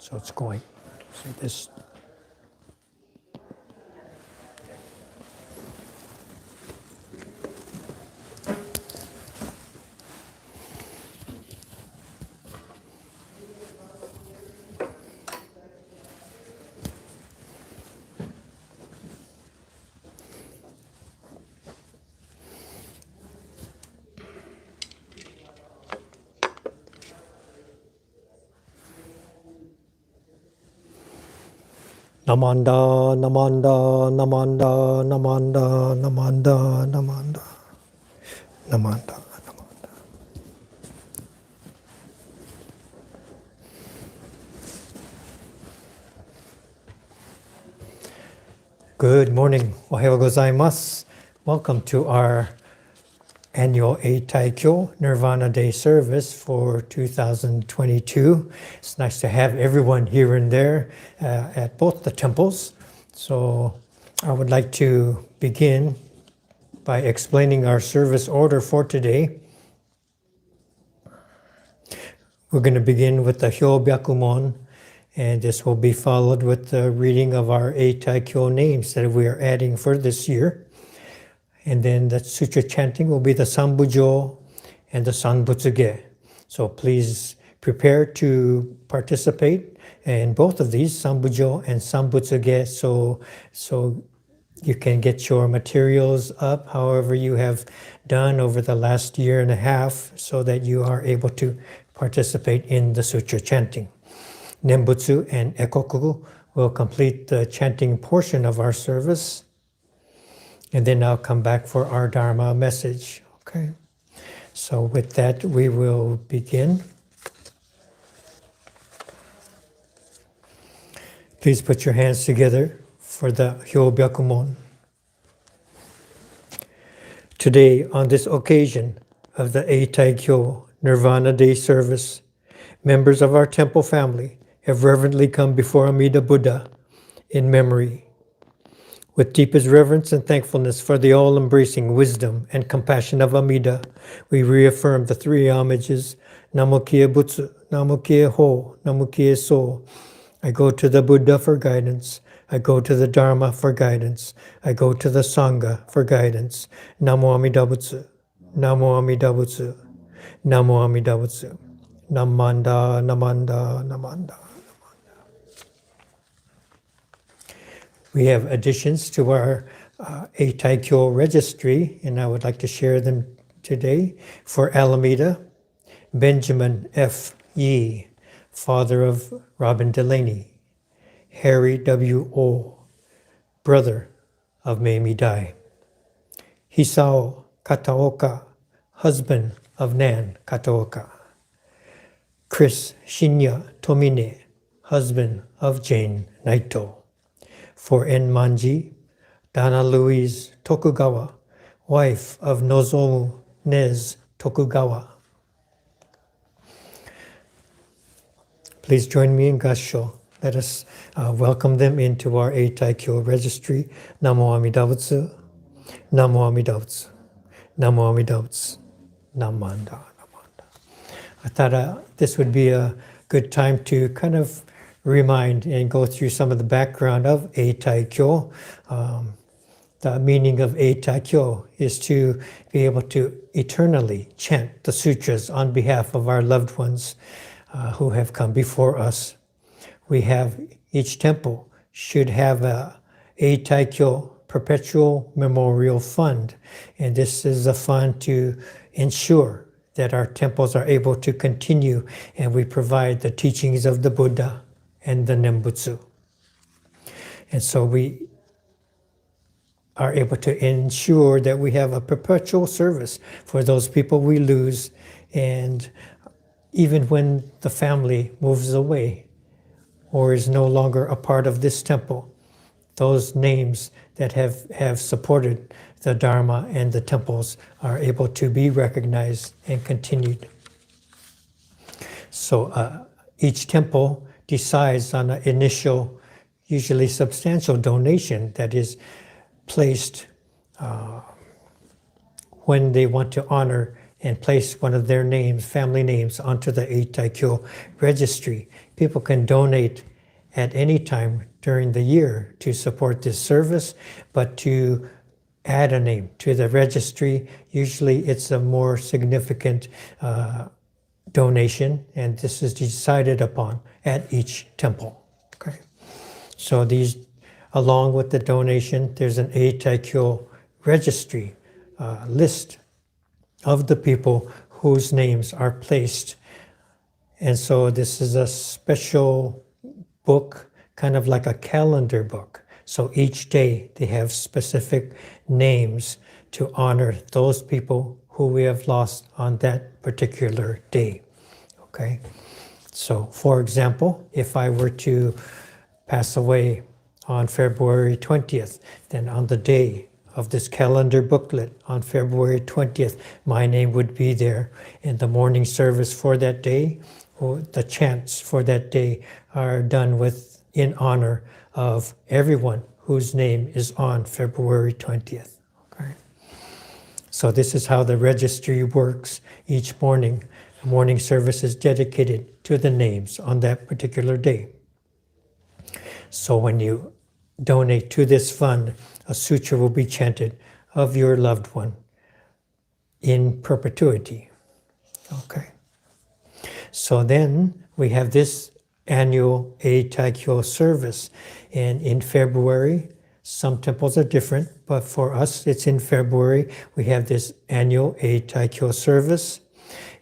So it's going. So this. Namanda, namanda, namanda, namanda, namanda, namanda, namanda, namanda. Good morning. Ohayou gozaimasu. Welcome to our annual Eitaikyo Nirvana Day service for 2022. It's nice to have everyone here and there at both the temples. So I would like to begin by explaining our service order for today. We're going to begin with the Hyobyakumon, and this will be followed with the reading of our Eitaikyo names that we are adding for this year. And then the sutra chanting will be the Sambujo and the Sanbutsuge. So please prepare to participate in both of these, Sambujo and Sanbutsuge, so you can get your materials up however you have done over the last year and a half so that you are able to participate in the sutra chanting. Nembutsu and Ekoku will complete the chanting portion of our service. And then I'll come back for our Dharma message. Okay. So with that, we will begin. Please put your hands together for the Hyobyakumon. Today, on this occasion of the Eitaikyo Nirvana Day service, members of our temple family have reverently come before Amida Buddha in memory. With deepest reverence and thankfulness for the all-embracing wisdom and compassion of Amida, we reaffirm the three homages, Namo Kie Butsu, Namo Kie Ho, Namo Kie So. I go to the Buddha for guidance. I go to the Dharma for guidance. I go to the Sangha for guidance. Namo Amida Butsu, Namo Amida Butsu, Namo Amida Butsu. Namanda, Namanda, Namanda. We have additions to our Eitaikyo registry, and I would like to share them today. For Alameda, Benjamin F. Yee, father of Robin Delaney. Harry W. O., brother of Mamie Dai. Hisao Kataoka, husband of Nan Kataoka. Chris Shinya Tomine, husband of Jane Naito. For Enmanji, Dana Louise Tokugawa, wife of Nozomu Nez Tokugawa. Please join me in Gassho. Let us welcome them into our Eitaikyo registry. Namo Amida Butsu, Namo Amida Butsu, Namo Amida Butsu, Namanda, Namanda. I thought this would be a good time to kind of remind and go through some of the background of Eitaikyo. The meaning of Eitaikyo is to be able to eternally chant the sutras on behalf of our loved ones who have come before us. We have, each temple should have a Eitaikyo perpetual memorial fund, and this is a fund to ensure that our temples are able to continue and we provide the teachings of the Buddha and the Nembutsu. And so we are able to ensure that we have a perpetual service for those people we lose, and even when the family moves away or is no longer a part of this temple, those names that have supported the Dharma and the temples are able to be recognized and continued. So each temple decides on an initial, usually substantial donation that is placed when they want to honor and place one of their names, family names, onto the Eitaikyo registry. People can donate at any time during the year to support this service, but to add a name to the registry, usually it's a more significant donation, and this is decided upon at each temple. Okay, so these, along with the donation, there's an Eitaikyo registry list of the people whose names are placed. And so this is a special book, kind of like a calendar book. So each day they have specific names to honor those people who we have lost on that particular day. Okay? So, for example, if I were to pass away on February 20th, then on the day of this calendar booklet on February 20th, my name would be there in the morning service for that day, or the chants for that day are done with in honor of everyone whose name is on February 20th. Okay? So this is how the registry works each morning. The morning service is dedicated to the names on that particular day. So when you donate to this fund, a sutra will be chanted of your loved one in perpetuity. Okay. So then we have this annual Eitaikyo service. And in February, some temples are different, but for us, it's in February. We have this annual Eitaikyo service.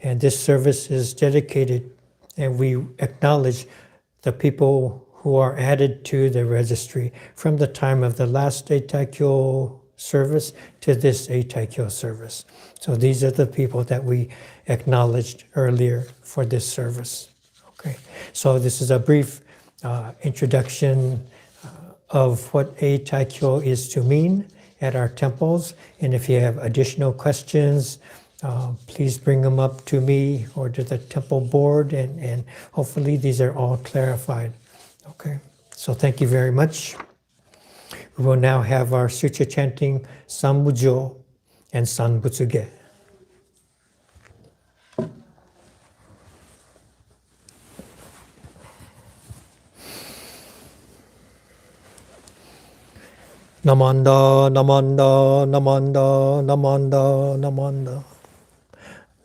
And this service is dedicated, and we acknowledge the people who are added to the registry from the time of the last Eitaikyo service to this Eitaikyo service. So these are the people that we acknowledged earlier for this service. Okay, so this is a brief introduction of what Eitaikyo is to mean at our temples. And if you have additional questions, please bring them up to me or to the temple board, and hopefully these are all clarified. Okay, so thank you very much. We will now have our sutra chanting Sanbujo and Sanbutsuge. Namanda, namanda, namanda, namanda, namanda.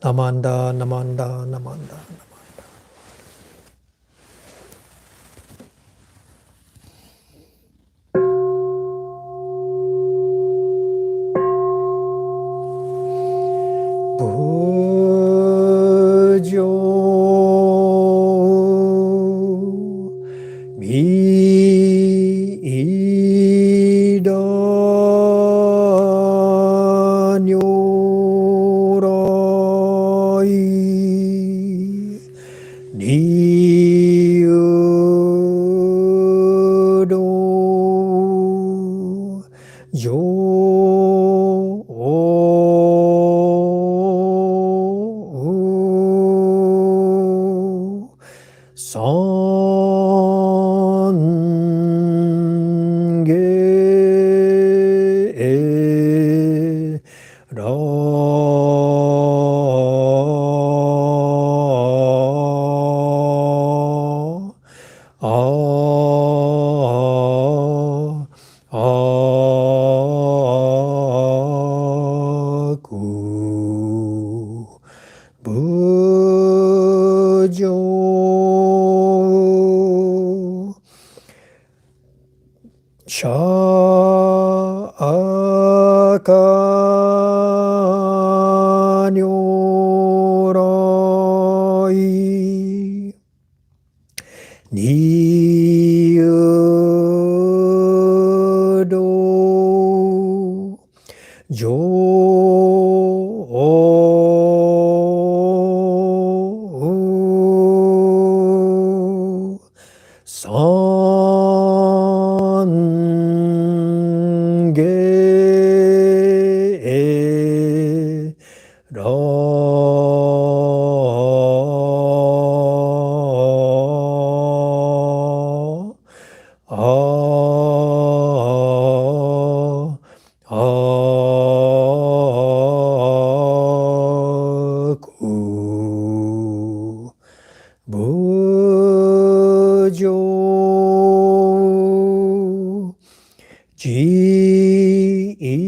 Namanda, namanda, namanda.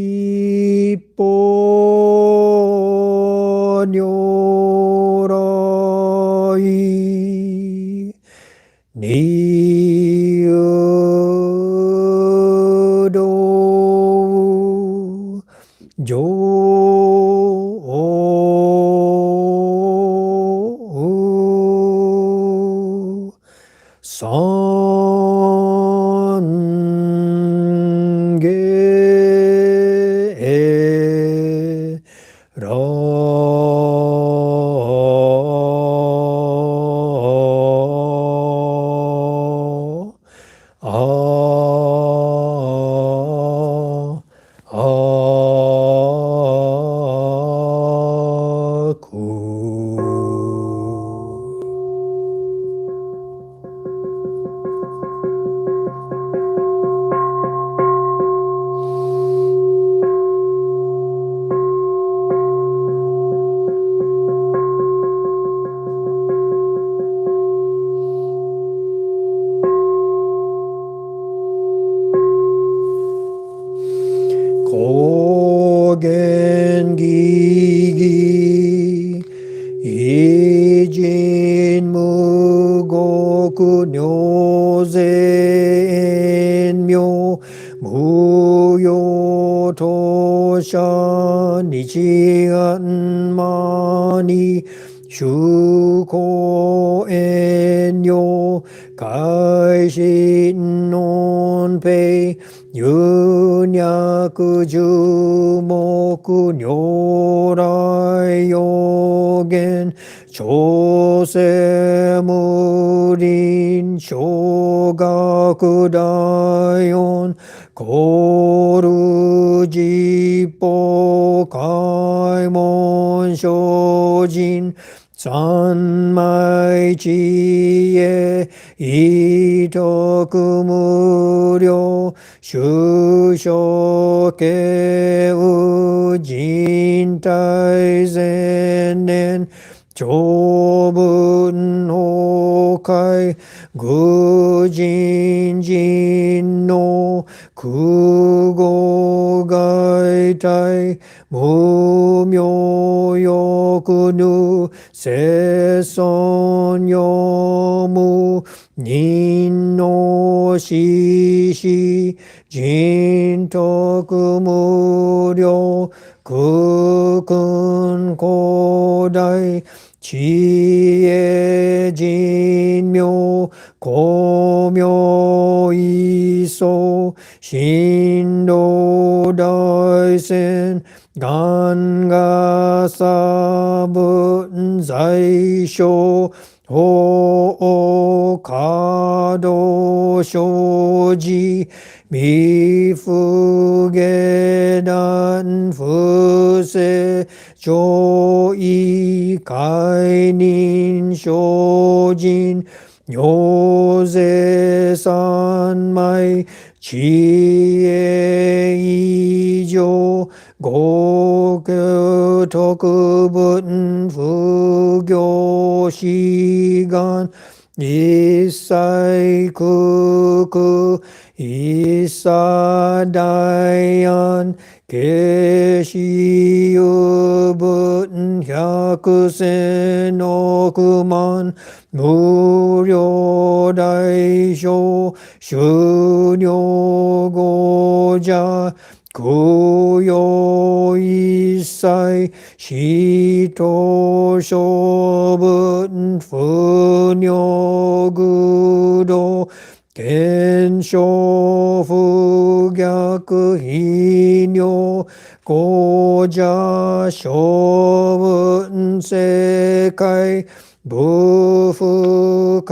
一歩如来二有道上三下高原義義異人無極妙善妙無用当社日願魔に修行遠慮改心論平有脈十目如来予言調整無輪小学大音コール実法開門精進三昧智慧意徳無量修正形有人体善念長文法界愚人人の空語外体無明欲ぬ世尊用無人の死死人徳無量空君広大知恵人妙光明一層神道大仙願が差分在所法華道生じ未不下段不正上位解任精進行税三昧知恵以上五教特分不行志願一切空空一切大安慶死有分百千億万無量大小修行語者供養一切死と処分不尿愚道検証不逆非尿後者処分世界不不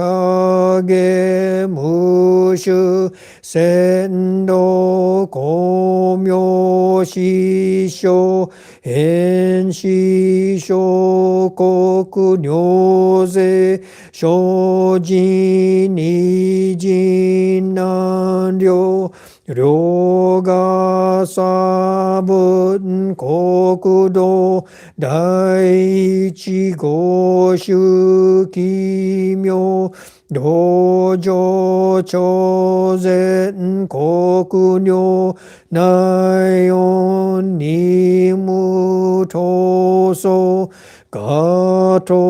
影無種鮮度光明師匠変師小国尿税精進二人難量 Ryoga sabun kokudo daiichi goshu kimyo dojo chozen kokunyo naion nimu toso gato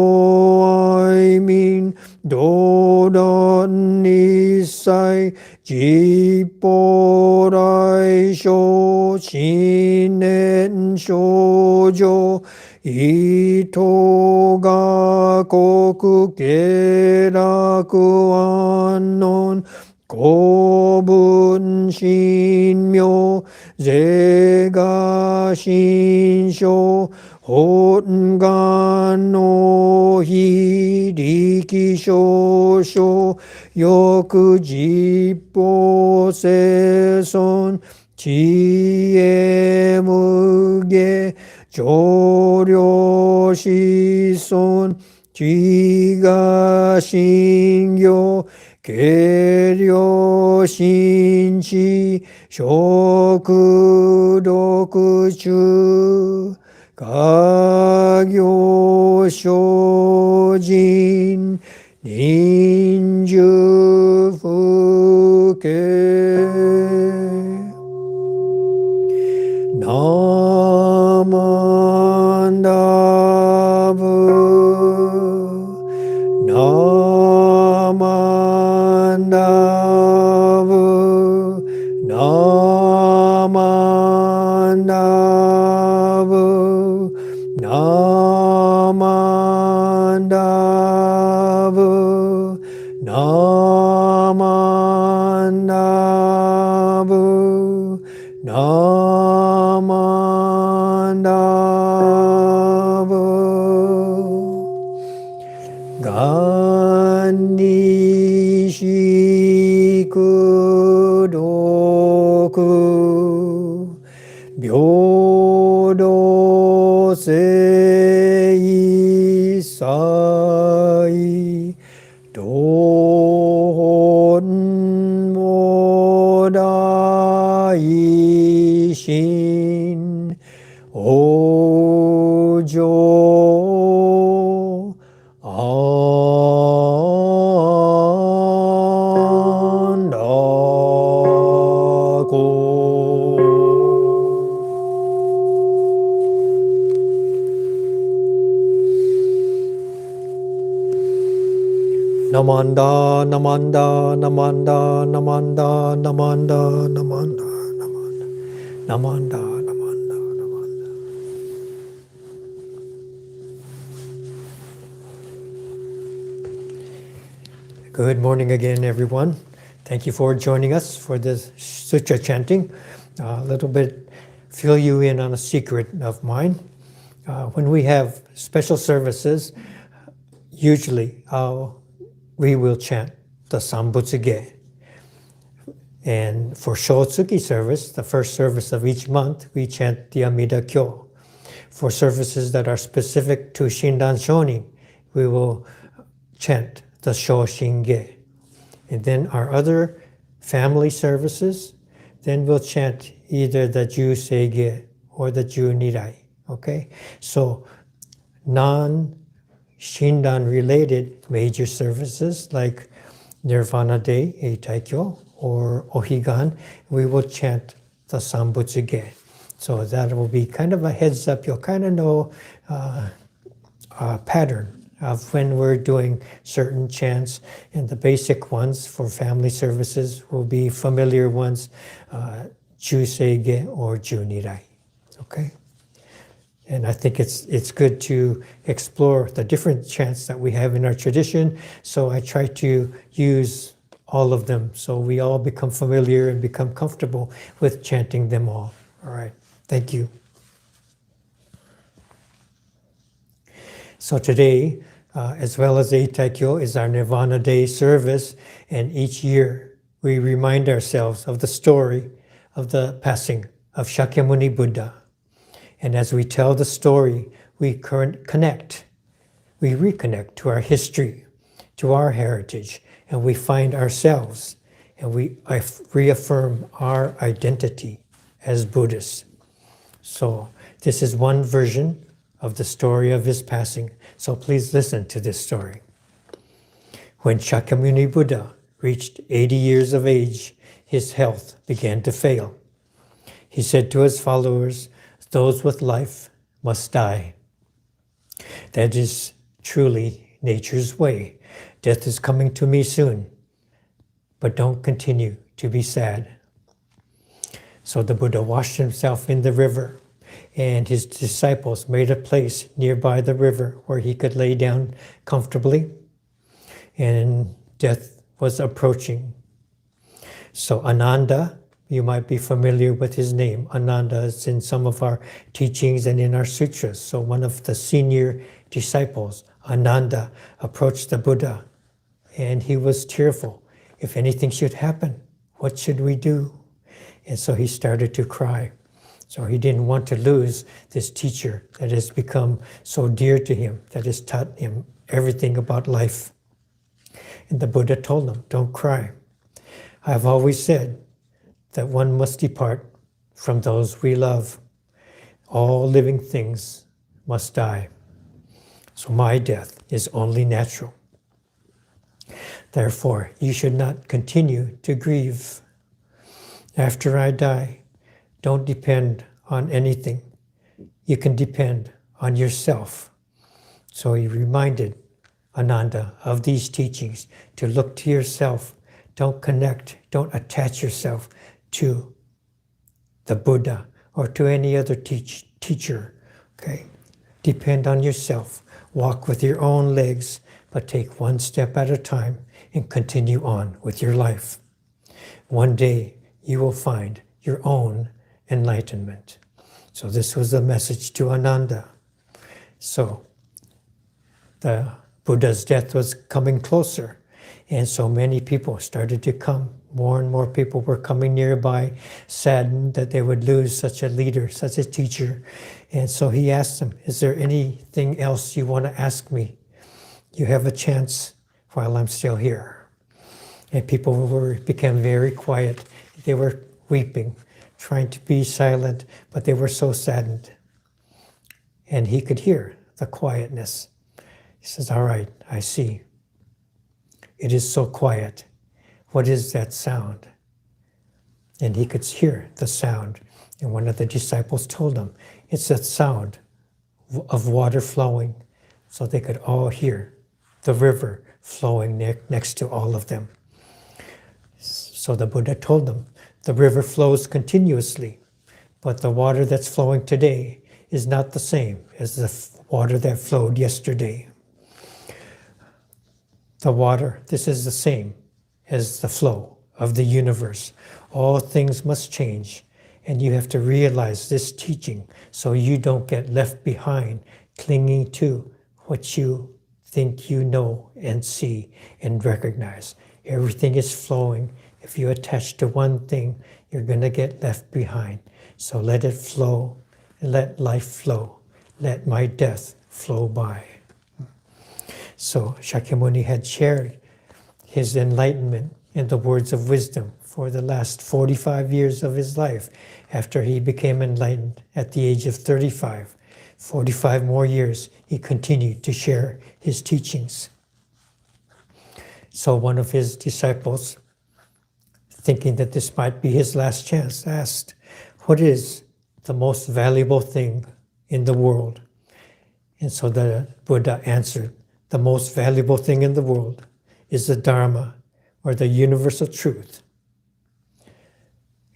aimin dodan nisai Jipporai sho shinen shoujo ito ga koku keraku anon kobun shinmyo ze ga shinsho hongan no hiriki shosho yoku jippo seson chie muge joryo shison chiga shingyo keryo shinchi shoku dokuchu kagyo shojin ninju fuke namandavu namandavu namandavu namandavu namandavu namandavu gannishiku byodo seisai dohon modaishin ojo Namanda, namanda, namanda, namanda, namanda, namanda, namanda, namanda, namanda, namanda. Good morning again, everyone. Thank you for joining us for this sutra chanting. A little bit, fill you in on a secret of mine. When we have special services, usually we will chant the Sambutsuge. And for Shotsuki service, the first service of each month, we chant the Amida Kyo. For services that are specific to Shindan Shonin, we will chant the Shoshinge. And then our other family services, then we'll chant either the Juseige or the Junirai. Okay? So non-Shindan related major services like Nirvana Day, Eitaikyo, or Ohigan, we will chant the Sambutsuge. So that will be kind of a heads up. You'll kind of know a pattern of when we're doing certain chants. And the basic ones for family services will be familiar ones, Juseige or Junirai. Okay? And I think it's good to explore the different chants that we have in our tradition. So I try to use all of them so we all become familiar and become comfortable with chanting them all. All right, thank you. So today, as well as Eitaikyo, is our Nirvana Day service. And each year we remind ourselves of the story of the passing of Shakyamuni Buddha. And as we tell the story, we reconnect to our history, to our heritage, and we find ourselves and we reaffirm our identity as Buddhists. So this is one version of the story of his passing. So please listen to this story. When Shakyamuni Buddha reached 80 years of age, his health began to fail. He said to his followers, "Those with life must die." That is truly nature's way. Death is coming to me soon, but don't continue to be sad. So the Buddha washed himself in the river, and his disciples made a place nearby the river where he could lay down comfortably, and death was approaching. So Ananda, you might be familiar with his name. Ananda is in some of our teachings and in our sutras. So one of the senior disciples, Ananda, approached the Buddha, and he was tearful. If anything should happen, what should we do? And so he started to cry. So he didn't want to lose this teacher that has become so dear to him, that has taught him everything about life. And the Buddha told him, "Don't cry. I've always said that one must depart from those we love. All living things must die. So my death is only natural. Therefore, you should not continue to grieve. After I die, don't depend on anything. You can depend on yourself." So he reminded Ananda of these teachings, to look to yourself. Don't connect, don't attach yourself to the Buddha or to any other teacher. Okay? Depend on yourself. Walk with your own legs, but take one step at a time and continue on with your life. One day you will find your own enlightenment. So this was the message to Ananda. So the Buddha's death was coming closer, and so many people started to come. More and more people were coming nearby, saddened that they would lose such a leader, such a teacher. And so he asked them, "Is there anything else you want to ask me? You have a chance while I'm still here." And people became very quiet. They were weeping, trying to be silent, but they were so saddened. And he could hear the quietness. He says, "All right, I see. It is so quiet. What is that sound?" And he could hear the sound. And one of the disciples told him, "It's that sound of water flowing." So they could all hear the river flowing next to all of them. So the Buddha told them, "The river flows continuously, but the water that's flowing today is not the same as the water that flowed yesterday. The water, this is the same as the flow of the universe. All things must change, and you have to realize this teaching so you don't get left behind clinging to what you think you know and see and recognize. Everything is flowing. If you attach to one thing, you're going to get left behind. So let it flow, and let life flow. Let my death flow by." So Shakyamuni had shared his enlightenment in the words of wisdom for the last 45 years of his life. After he became enlightened at the age of 35, 45 more years, he continued to share his teachings. So one of his disciples, thinking that this might be his last chance, asked, "What is the most valuable thing in the world?" And so the Buddha answered, "The most valuable thing in the world is the Dharma, or the universal truth."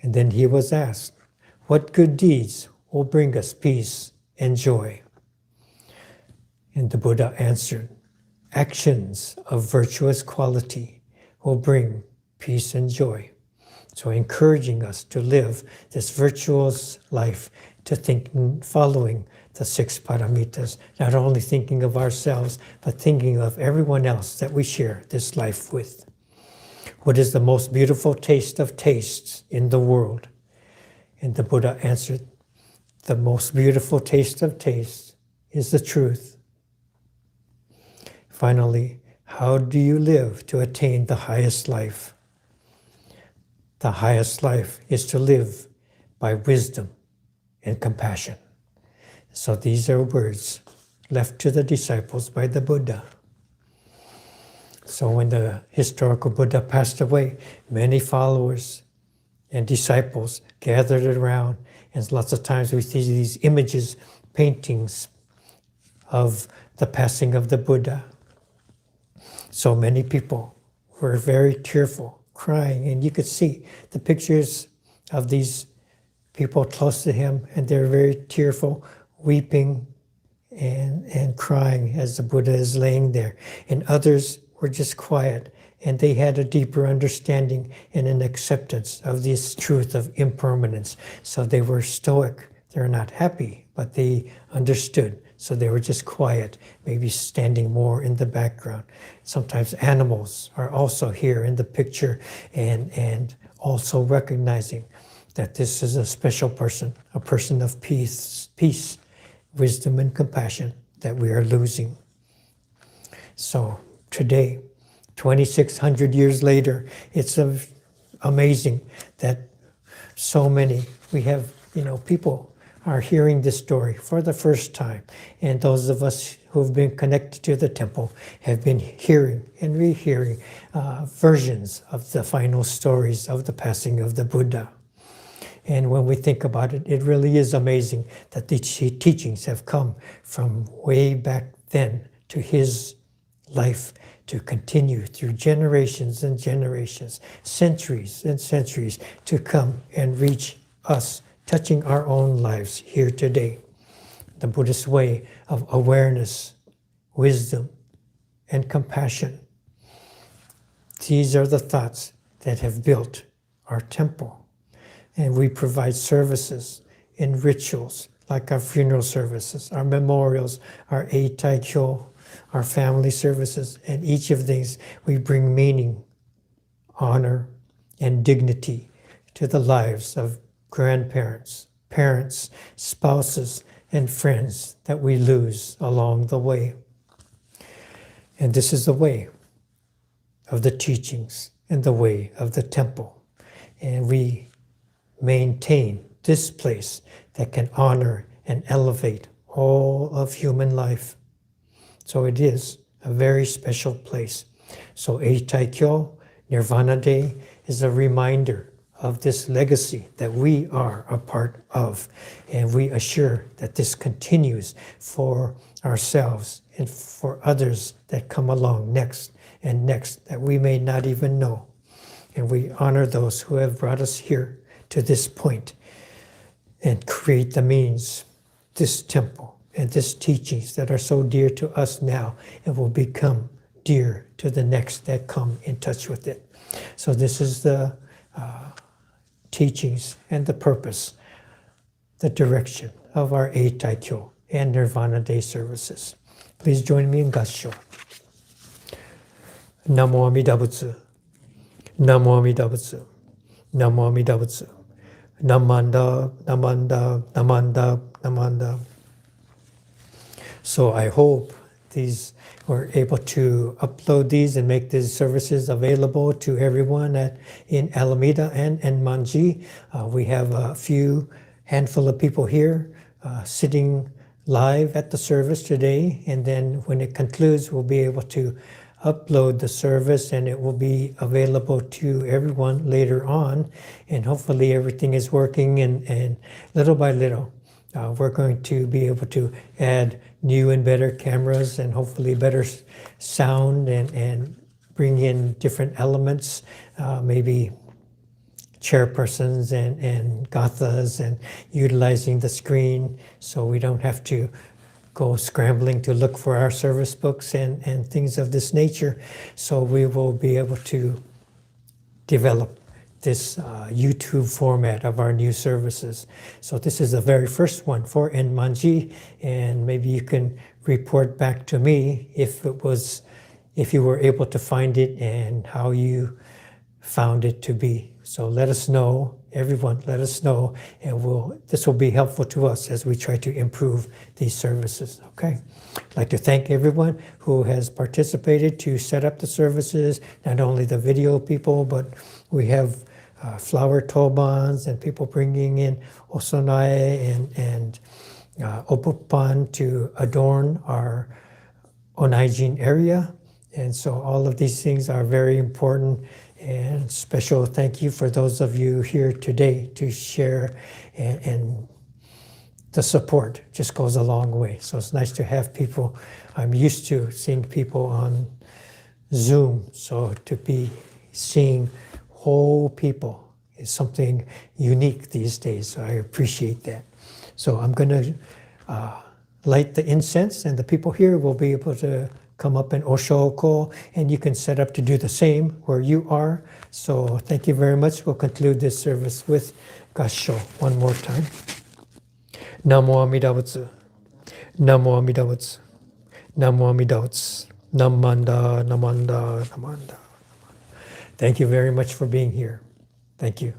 And then he was asked, "What good deeds will bring us peace and joy?" And the Buddha answered, "Actions of virtuous quality will bring peace and joy." So encouraging us to live this virtuous life, to think, following the 6 paramitas, not only thinking of ourselves, but thinking of everyone else that we share this life with. What is the most beautiful taste of tastes in the world? And the Buddha answered, "The most beautiful taste of tastes is the truth." Finally, how do you live to attain the highest life? The highest life is to live by wisdom and compassion. So these are words left to the disciples by the Buddha. So when the historical Buddha passed away, many followers and disciples gathered around, and lots of times we see these images, paintings of the passing of the Buddha. So many people were very tearful, crying, and you could see the pictures of these people close to him, and they're very tearful, weeping and crying as the Buddha is laying there. And others were just quiet, and they had a deeper understanding and an acceptance of this truth of impermanence. So they were stoic. They're not happy, but they understood. So they were just quiet, maybe standing more in the background. Sometimes animals are also here in the picture, and also recognizing that this is a special person, a person of peace, wisdom, and compassion that we are losing. So today, 2,600 years later, it's amazing that so many, we have, people are hearing this story for the first time. And those of us who've been connected to the temple have been hearing and rehearing versions of the final stories of the passing of the Buddha. And when we think about it, it really is amazing that these teachings have come from way back then to his life to continue through generations and generations, centuries and centuries, to come and reach us, touching our own lives here today. The Buddhist way of awareness, wisdom, and compassion. These are the thoughts that have built our temple. And we provide services and rituals like our funeral services, our memorials, our Eitaikyo, our family services, and each of these we bring meaning, honor, and dignity to the lives of grandparents, parents, spouses, and friends that we lose along the way. And this is the way of the teachings and the way of the temple. And we maintain this place that can honor and elevate all of human life. So it is a very special place. So Eitaikyo, Nirvana Day, is a reminder of this legacy that we are a part of. And we assure that this continues for ourselves and for others that come along next and next that we may not even know. And we honor those who have brought us here to this point and create the means, this temple and these teachings that are so dear to us now and will become dear to the next that come in touch with it. So this is the teachings and the purpose, the direction of our Eitaikyo and Nirvana Day services. Please join me in Gassho. Namo Amida Butsu. Namo Amida Butsu. Namo Amida Butsu. Namanda, Namanda, Namanda, Namanda. So I hope we're able to upload these and make these services available to everyone in Alameda and Manji. We have a handful of people here sitting live at the service today, and then when it concludes, we'll be able to upload the service and it will be available to everyone later on. And hopefully everything is working, and little by little, we're going to be able to add new and better cameras and hopefully better sound and bring in different elements, maybe chairpersons and gathas, and utilizing the screen so we don't have to go scrambling to look for our service books and things of this nature. So we will be able to develop this YouTube format of our new services. So this is the very first one for Enmanji, and maybe you can report back to me if you were able to find it and how you found it to be. So let us know, everyone, let us know, and this will be helpful to us as we try to improve these services, okay? I'd like to thank everyone who has participated to set up the services, not only the video people, but we have flower tobans and people bringing in osonae and obupan to adorn our onaijin area. And so all of these things are very important, and special thank you for those of you here today to share, and the support just goes a long way. So it's nice to have people. I'm used to seeing people on Zoom, so to be seeing whole people is something unique these days. So I appreciate that. So I'm going to light the incense, and the people here will be able to come up and oshoko, and you can set up to do the same where you are. So thank you very much. We'll conclude this service with gassho one more time. Namo Amida Butsu. Namo Amida Butsu. Namo Amida Butsu. Namanda, namanda, namanda. Thank you very much for being here. Thank you.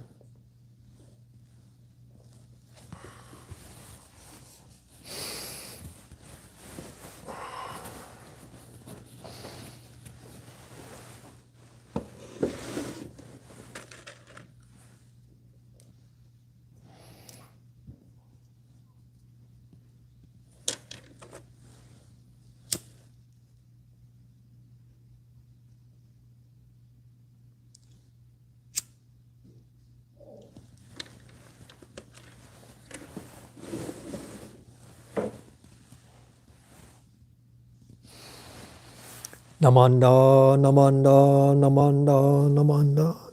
Namanda, namanda, namanda, namanda.